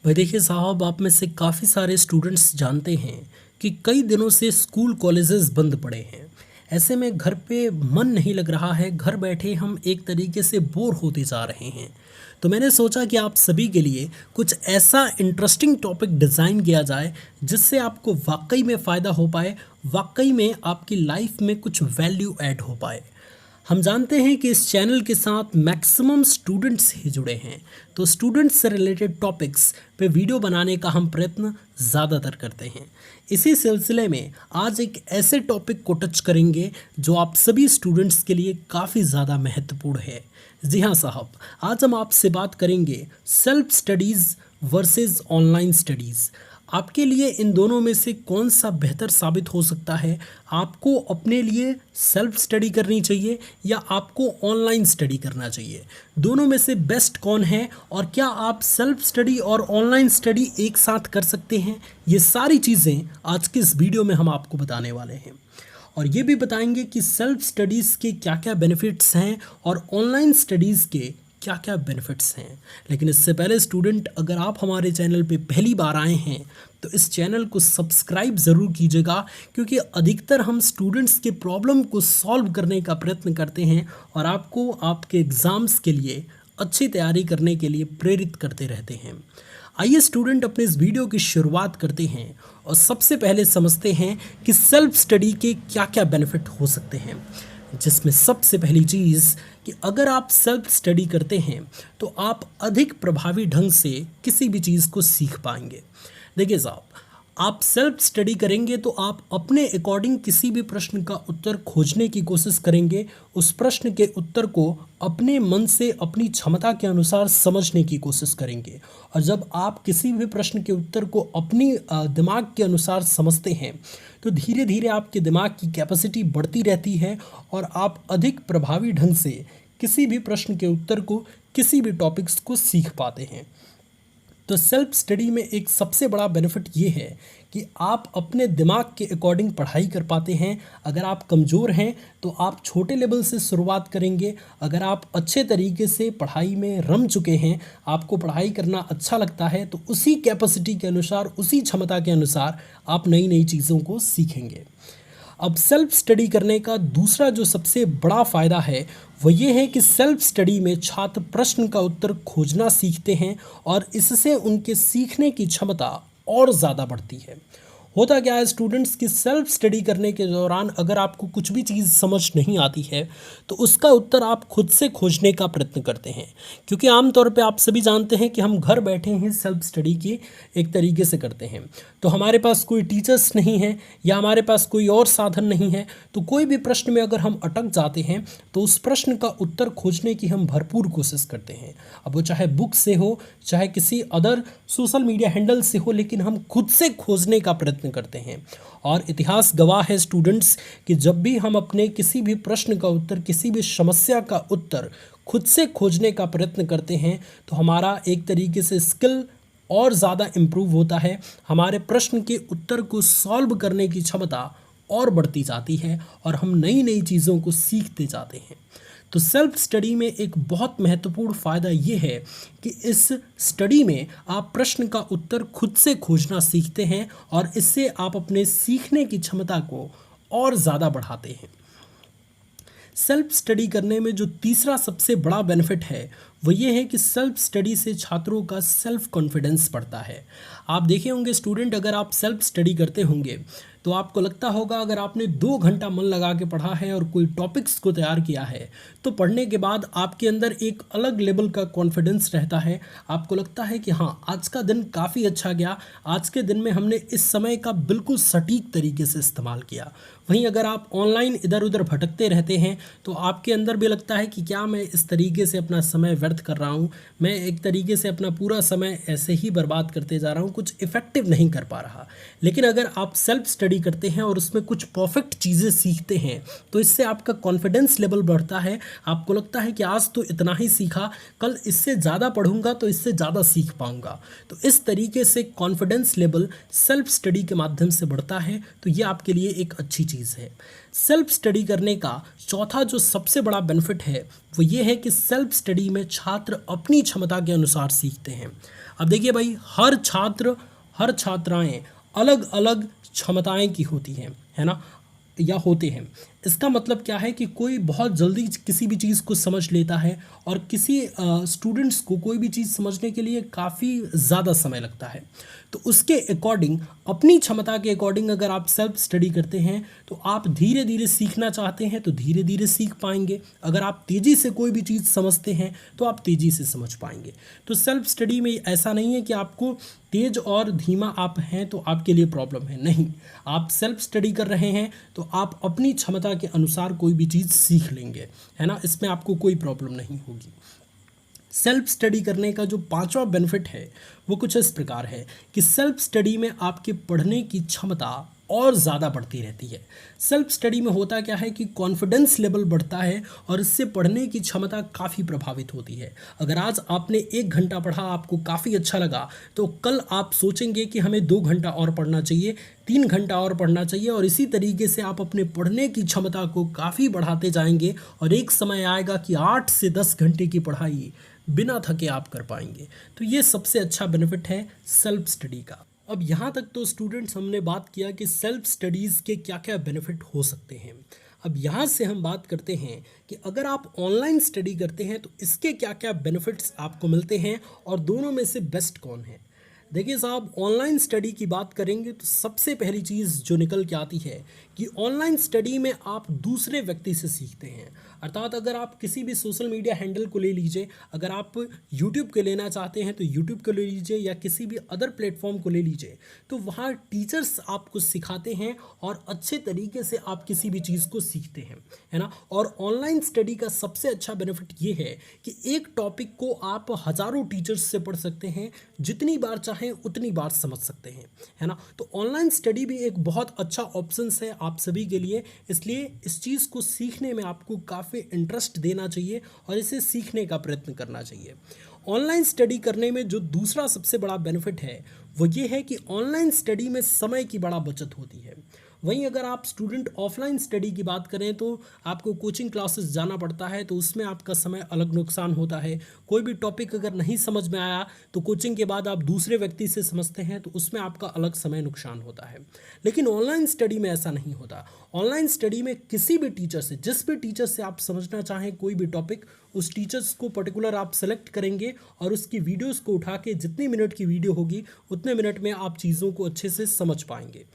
भाई देखिए साहब, आप में से काफ़ी सारे स्टूडेंट्स जानते हैं कि कई दिनों से स्कूल कॉलेजेस बंद पड़े हैं। ऐसे में घर पे मन नहीं लग रहा है, घर बैठे हम एक तरीके से बोर होते जा रहे हैं। तो मैंने सोचा कि आप सभी के लिए कुछ ऐसा इंटरेस्टिंग टॉपिक डिज़ाइन किया जाए जिससे आपको वाकई में फ़ायदा हो पाए, वाकई में आपकी लाइफ में कुछ वैल्यू ऐड हो पाए। हम जानते हैं कि इस चैनल के साथ मैक्सिमम स्टूडेंट्स ही जुड़े हैं, तो स्टूडेंट्स से रिलेटेड टॉपिक्स पे वीडियो बनाने का हम प्रयत्न ज़्यादातर करते हैं। इसी सिलसिले में आज एक ऐसे टॉपिक को टच करेंगे जो आप सभी स्टूडेंट्स के लिए काफ़ी ज़्यादा महत्वपूर्ण है। जी हाँ साहब, आज हम आपसे बात करेंगे self studies versus online studies. आपके लिए इन दोनों में से कौन सा बेहतर साबित हो सकता है? आपको अपने लिए सेल्फ स्टडी करनी चाहिए या आपको ऑनलाइन स्टडी करना चाहिए? दोनों में से बेस्ट कौन है और क्या आप सेल्फ स्टडी और ऑनलाइन स्टडी एक साथ कर सकते हैं? ये सारी चीज़ें आज के इस वीडियो में हम आपको बताने वाले हैं और ये भी बताएंगे कि सेल्फ स्टडीज़ के क्या क्या बेनिफिट्स हैं और ऑनलाइन स्टडीज़ के क्या क्या बेनिफिट्स हैं। लेकिन इससे पहले स्टूडेंट, अगर आप हमारे चैनल पे पहली बार आए हैं तो इस चैनल को सब्सक्राइब ज़रूर कीजिएगा, क्योंकि अधिकतर हम स्टूडेंट्स के प्रॉब्लम को सॉल्व करने का प्रयत्न करते हैं और आपको आपके एग्ज़ाम्स के लिए अच्छी तैयारी करने के लिए प्रेरित करते रहते हैं। आइए स्टूडेंट, अपने इस वीडियो की शुरुआत करते हैं और सबसे पहले समझते हैं कि सेल्फ स्टडी के क्या क्या बेनिफिट हो सकते हैं। जिसमें सबसे पहली चीज़ कि अगर आप सेल्फ स्टडी करते हैं तो आप अधिक प्रभावी ढंग से किसी भी चीज़ को सीख पाएंगे। देखिए साहब, आप सेल्फ स्टडी करेंगे तो आप अपने अकॉर्डिंग किसी भी प्रश्न का उत्तर खोजने की कोशिश करेंगे, उस प्रश्न के उत्तर को अपने मन से अपनी क्षमता के अनुसार समझने की कोशिश करेंगे। और जब आप किसी भी प्रश्न के उत्तर को अपनी दिमाग के अनुसार समझते हैं तो धीरे धीरे आपके दिमाग की कैपेसिटी बढ़ती रहती है और आप अधिक प्रभावी ढंग से किसी भी प्रश्न के उत्तर को, किसी भी टॉपिक्स को सीख पाते हैं। तो सेल्फ स्टडी में एक सबसे बड़ा बेनिफिट ये है कि आप अपने दिमाग के अकॉर्डिंग पढ़ाई कर पाते हैं। अगर आप कमज़ोर हैं तो आप छोटे लेवल से शुरुआत करेंगे। अगर आप अच्छे तरीके से पढ़ाई में रम चुके हैं, आपको पढ़ाई करना अच्छा लगता है, तो उसी कैपेसिटी के अनुसार, उसी क्षमता के अनुसार आप नई नई चीज़ों को सीखेंगे। अब सेल्फ स्टडी करने का दूसरा जो सबसे बड़ा फ़ायदा है वो ये है कि सेल्फ स्टडी में छात्र प्रश्न का उत्तर खोजना सीखते हैं और इससे उनके सीखने की क्षमता और ज़्यादा बढ़ती है। होता क्या है स्टूडेंट्स कि सेल्फ स्टडी करने के दौरान अगर आपको कुछ भी चीज़ समझ नहीं आती है तो उसका उत्तर आप खुद से खोजने का प्रयत्न करते हैं, क्योंकि आमतौर पे आप सभी जानते हैं कि हम घर बैठे ही सेल्फ स्टडी की एक तरीके से करते हैं। तो हमारे पास कोई टीचर्स नहीं है या हमारे पास कोई और साधन नहीं है, तो कोई भी प्रश्न में अगर हम अटक जाते हैं तो उस प्रश्न का उत्तर खोजने की हम भरपूर कोशिश करते हैं। अब वो चाहे बुक से हो, चाहे किसी अदर सोशल मीडिया हैंडल से हो, लेकिन हम खुद से खोजने का प्रयत्न करते हैं। और इतिहास गवाह है स्टूडेंट्स कि जब भी हम अपने किसी भी प्रश्न का उत्तर, किसी भी समस्या का उत्तर खुद से खोजने का प्रयत्न करते हैं तो हमारा एक तरीके से स्किल और ज़्यादा इम्प्रूव होता है, हमारे प्रश्न के उत्तर को सॉल्व करने की क्षमता और बढ़ती जाती है और हम नई नई चीज़ों को सीखते जाते हैं। तो सेल्फ स्टडी में एक बहुत महत्वपूर्ण फ़ायदा ये है कि इस स्टडी में आप प्रश्न का उत्तर खुद से खोजना सीखते हैं और इससे आप अपने सीखने की क्षमता को और ज़्यादा बढ़ाते हैं। सेल्फ स्टडी करने में जो तीसरा सबसे बड़ा बेनिफिट है वो ये है कि सेल्फ स्टडी से छात्रों का सेल्फ कॉन्फिडेंस बढ़ता है। आप देखे होंगे स्टूडेंट, अगर आप सेल्फ स्टडी करते होंगे तो आपको लगता होगा अगर आपने 2 घंटा मन लगा के पढ़ा है और कोई टॉपिक्स को तैयार किया है तो पढ़ने के बाद आपके अंदर एक अलग लेवल का कॉन्फिडेंस रहता है। आपको लगता है कि हाँ, आज का दिन काफ़ी अच्छा गया, आज के दिन में हमने इस समय का बिल्कुल सटीक तरीके से इस्तेमाल किया। वहीं अगर आप ऑनलाइन इधर उधर भटकते रहते हैं तो आपके अंदर भी लगता है कि क्या मैं इस तरीके से अपना समय व्यर्थ कर रहा हूँ, मैं एक तरीके से अपना पूरा समय ऐसे ही बर्बाद करते जा रहा हूँ, कुछ इफ़ेक्टिव नहीं कर पा रहा। लेकिन अगर आप सेल्फ स्टडी करते हैं और उसमें कुछ परफेक्ट चीज़ें सीखते हैं तो इससे आपका कॉन्फिडेंस लेवल बढ़ता है। आपको लगता है कि आज तो इतना ही सीखा, कल इससे ज़्यादा पढ़ूंगा तो इससे ज़्यादा सीख पाऊंगा। तो इस तरीके से कॉन्फिडेंस लेवल सेल्फ स्टडी के माध्यम से बढ़ता है। तो ये आपके लिए एक अच्छी चीज़ है। सेल्फ स्टडी करने का चौथा जो सबसे बड़ा बेनिफिट है वो ये है कि सेल्फ स्टडी में छात्र अपनी क्षमता के अनुसार सीखते हैं। अब देखिए भाई, हर छात्र, हर छात्राएं अलग अलग क्षमताएं की होती हैं, है ना, या होते हैं। इसका मतलब क्या है कि कोई बहुत जल्दी किसी भी चीज़ को समझ लेता है और किसी स्टूडेंट्स को कोई भी चीज़ समझने के लिए काफ़ी ज़्यादा समय लगता है। तो उसके अकॉर्डिंग, अपनी क्षमता के अकॉर्डिंग अगर आप सेल्फ स्टडी करते हैं तो आप धीरे धीरे सीखना चाहते हैं तो धीरे धीरे सीख पाएंगे। अगर आप तेज़ी से कोई भी चीज़ समझते हैं तो आप तेज़ी से समझ पाएंगे। तो सेल्फ स्टडी में ऐसा नहीं है कि आपको तेज और धीमा आप हैं तो आपके लिए प्रॉब्लम है, नहीं। आप सेल्फ स्टडी कर रहे हैं तो आप अपनी क्षमता के अनुसार कोई भी चीज़ सीख लेंगे, है ना, इसमें आपको कोई प्रॉब्लम नहीं होगी। सेल्फ स्टडी करने का जो पांचवा बेनिफिट है वो कुछ इस प्रकार है कि सेल्फ स्टडी में आपके पढ़ने की क्षमता और ज़्यादा बढ़ती रहती है। सेल्फ स्टडी में होता क्या है कि कॉन्फिडेंस लेवल बढ़ता है और इससे पढ़ने की क्षमता काफ़ी प्रभावित होती है। अगर आज आपने 1 घंटा पढ़ा, आपको काफ़ी अच्छा लगा, तो कल आप सोचेंगे कि हमें 2 घंटा और पढ़ना चाहिए, 3 घंटा और पढ़ना चाहिए, और इसी तरीके से आप अपने पढ़ने की क्षमता को काफ़ी बढ़ाते जाएंगे और एक समय आएगा कि 8 से 10 घंटे की पढ़ाई बिना थके आप कर पाएंगे। तो ये सबसे अच्छा बेनिफिट है सेल्फ स्टडी का। अब यहाँ तक तो स्टूडेंट्स हमने बात किया कि सेल्फ स्टडीज़ के क्या क्या बेनिफिट हो सकते हैं। अब यहाँ से हम बात करते हैं कि अगर आप ऑनलाइन स्टडी करते हैं तो इसके क्या क्या बेनिफिट्स आपको मिलते हैं और दोनों में से बेस्ट कौन है। देखिए साहब, ऑनलाइन स्टडी की बात करेंगे तो सबसे पहली चीज़ जो निकल के आती है कि ऑनलाइन स्टडी में आप दूसरे व्यक्ति से सीखते हैं। अर्थात अगर आप किसी भी सोशल मीडिया हैंडल को ले लीजिए, अगर आप यूट्यूब के लेना चाहते हैं तो यूट्यूब को ले लीजिए या किसी भी अदर प्लेटफॉर्म को ले लीजिए, तो वहाँ टीचर्स आपको सिखाते हैं और अच्छे तरीके से आप किसी भी चीज़ को सीखते हैं, है ना। और ऑनलाइन स्टडी का सबसे अच्छा बेनिफिट ये है कि एक टॉपिक को आप हज़ारों टीचर्स से पढ़ सकते हैं, जितनी बार चाहें उतनी बार समझ सकते हैं, है ना। तो ऑनलाइन स्टडी भी एक बहुत अच्छा ऑप्शन है आप सभी के लिए, इसलिए इस चीज़ को सीखने में आपको काफ़ी इंटरेस्ट देना चाहिए और इसे सीखने का प्रयत्न करना चाहिए। ऑनलाइन स्टडी करने में जो दूसरा सबसे बड़ा बेनिफिट है वो ये है कि ऑनलाइन स्टडी में समय की बड़ा बचत होती है। वहीं अगर आप स्टूडेंट ऑफलाइन स्टडी की बात करें तो आपको कोचिंग क्लासेस जाना पड़ता है, तो उसमें आपका समय अलग नुकसान होता है। कोई भी टॉपिक अगर नहीं समझ में आया तो कोचिंग के बाद आप दूसरे व्यक्ति से समझते हैं, तो उसमें आपका अलग समय नुकसान होता है। लेकिन ऑनलाइन स्टडी में ऐसा नहीं होता। ऑनलाइन स्टडी में किसी भी टीचर से, जिस भी टीचर से आप समझना चाहें कोई भी टॉपिक, उस टीचर्स को पर्टिकुलर आप सेलेक्ट करेंगे और उसकी वीडियोस को उठा के, जितनी मिनट की वीडियो होगी उतने मिनट में आप चीज़ों को अच्छे से समझ पाएंगे।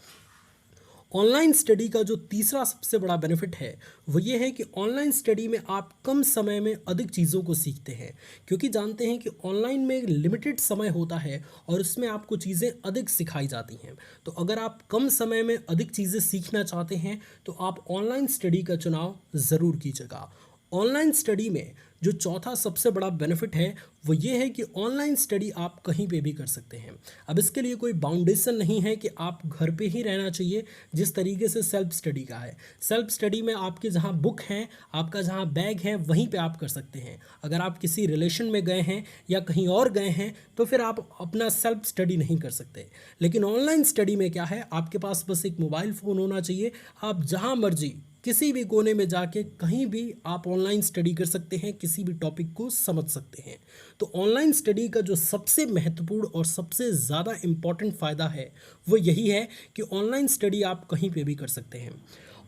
ऑनलाइन स्टडी का जो तीसरा सबसे बड़ा बेनिफिट है वो ये है कि ऑनलाइन स्टडी में आप कम समय में अधिक चीज़ों को सीखते हैं, क्योंकि जानते हैं कि ऑनलाइन में लिमिटेड समय होता है और उसमें आपको चीज़ें अधिक सिखाई जाती हैं। तो अगर आप कम समय में अधिक चीज़ें सीखना चाहते हैं तो आप ऑनलाइन स्टडी का चुनाव ज़रूर कीजिएगा। ऑनलाइन स्टडी में जो चौथा सबसे बड़ा बेनिफिट है वो ये है कि ऑनलाइन स्टडी आप कहीं पे भी कर सकते हैं। अब इसके लिए कोई बाउंडेशन नहीं है कि आप घर पे ही रहना चाहिए, जिस तरीके से सेल्फ स्टडी का है। सेल्फ स्टडी में आपके जहाँ बुक हैं, आपका जहाँ बैग है, वहीं पे आप कर सकते हैं। अगर आप किसी रिलेशन में गए हैं या कहीं और गए हैं तो फिर आप अपना सेल्फ स्टडी नहीं कर सकते। लेकिन ऑनलाइन स्टडी में क्या है, आपके पास बस एक मोबाइल फ़ोन होना चाहिए, आप जहाँ मर्जी किसी भी कोने में जाके कहीं भी आप ऑनलाइन स्टडी कर सकते हैं, किसी भी टॉपिक को समझ सकते हैं। तो ऑनलाइन स्टडी का जो सबसे महत्वपूर्ण और सबसे ज़्यादा इम्पॉर्टेंट फ़ायदा है वो यही है कि ऑनलाइन स्टडी आप कहीं पे भी कर सकते हैं।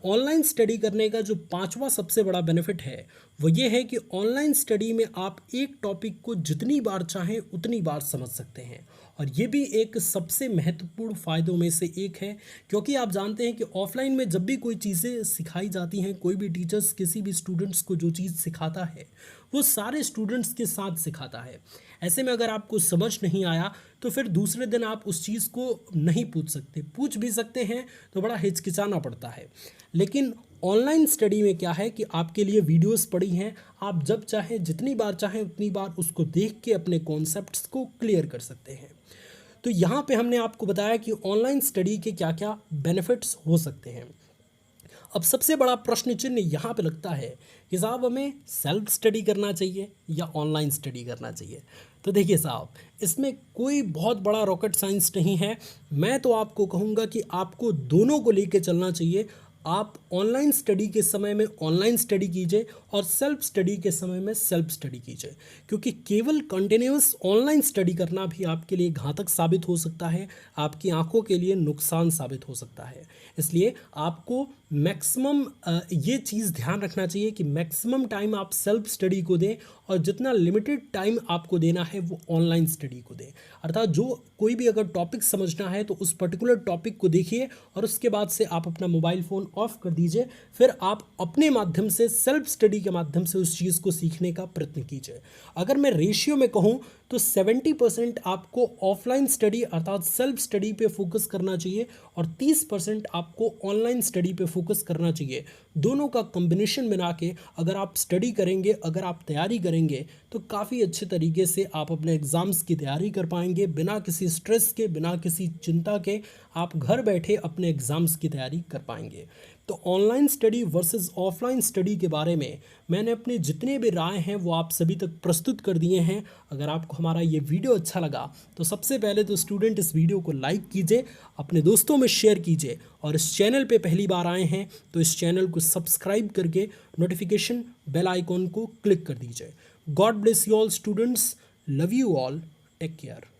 ऑनलाइन स्टडी करने का जो पांचवा सबसे बड़ा बेनिफिट है वो ये है कि ऑनलाइन स्टडी में आप एक टॉपिक को जितनी बार चाहें उतनी बार समझ सकते हैं, और ये भी एक सबसे महत्वपूर्ण फ़ायदों में से एक है। क्योंकि आप जानते हैं कि ऑफलाइन में जब भी कोई चीज़ें सिखाई जाती हैं, कोई भी टीचर्स किसी भी स्टूडेंट्स को जो चीज़ सिखाता है वो सारे स्टूडेंट्स के साथ सिखाता है। ऐसे में अगर आपको समझ नहीं आया तो फिर दूसरे दिन आप उस चीज़ को नहीं पूछ सकते, पूछ भी सकते हैं तो बड़ा हिचकिचाना पड़ता है। लेकिन ऑनलाइन स्टडी में क्या है कि आपके लिए वीडियोस पड़ी हैं, आप जब चाहें जितनी बार चाहें उतनी बार उसको देख के अपने कॉन्सेप्ट्स को क्लियर कर सकते हैं। तो यहाँ पे हमने आपको बताया कि ऑनलाइन स्टडी के क्या क्या बेनिफिट्स हो सकते हैं। अब सबसे बड़ा प्रश्न चिन्ह यहाँ पे लगता है कि साहब हमें सेल्फ स्टडी करना चाहिए या ऑनलाइन स्टडी करना चाहिए। तो देखिए साहब, इसमें कोई बहुत बड़ा रॉकेट साइंस नहीं है। मैं तो आपको कहूँगा कि आपको दोनों को लेके चलना चाहिए। आप ऑनलाइन स्टडी के समय में ऑनलाइन स्टडी कीजिए और सेल्फ स्टडी के समय में सेल्फ स्टडी कीजिए, क्योंकि केवल कंटिन्यूस ऑनलाइन स्टडी करना भी आपके लिए घातक साबित हो सकता है, आपकी आंखों के लिए नुकसान साबित हो सकता है। इसलिए आपको मैक्सिमम ये चीज़ ध्यान रखना चाहिए कि मैक्सिमम टाइम आप सेल्फ स्टडी को दें और जितना लिमिटेड टाइम आपको देना है वो ऑनलाइन स्टडी को दें। अर्थात जो कोई भी अगर टॉपिक समझना है तो उस पर्टिकुलर टॉपिक को देखिए और उसके बाद से आप अपना मोबाइल फ़ोन ऑफ कर दीजिए, फिर आप अपने माध्यम से सेल्फ स्टडी के माध्यम से उस चीज़ को सीखने का प्रयत्न कीजिए। अगर मैं रेशियो में कहूँ तो 70% आपको ऑफलाइन स्टडी अर्थात सेल्फ स्टडी पे फोकस करना चाहिए और 30% आपको ऑनलाइन स्टडी पे फोकस करना चाहिए। दोनों का कॉम्बिनेशन बना के अगर आप स्टडी करेंगे, अगर आप तैयारी करेंगे तो काफ़ी अच्छे तरीके से आप अपने एग्ज़ाम्स की तैयारी कर पाएंगे, बिना किसी स्ट्रेस के, बिना किसी चिंता के आप घर बैठे अपने एग्ज़ाम्स की तैयारी कर पाएंगे। तो online study versus offline study के बारे में मैंने अपने जितने भी राय हैं वो आप सभी तक प्रस्तुत कर दिए हैं। अगर आपको हमारा ये वीडियो अच्छा लगा तो सबसे पहले तो स्टूडेंट इस वीडियो को लाइक कीजिए, अपने दोस्तों में शेयर कीजिए और इस चैनल पे पहली बार आए हैं तो इस चैनल को सब्सक्राइब करके नोटिफिकेशन बेल आइकॉन को क्लिक कर दीजिए। God bless you all students, love you all, take care.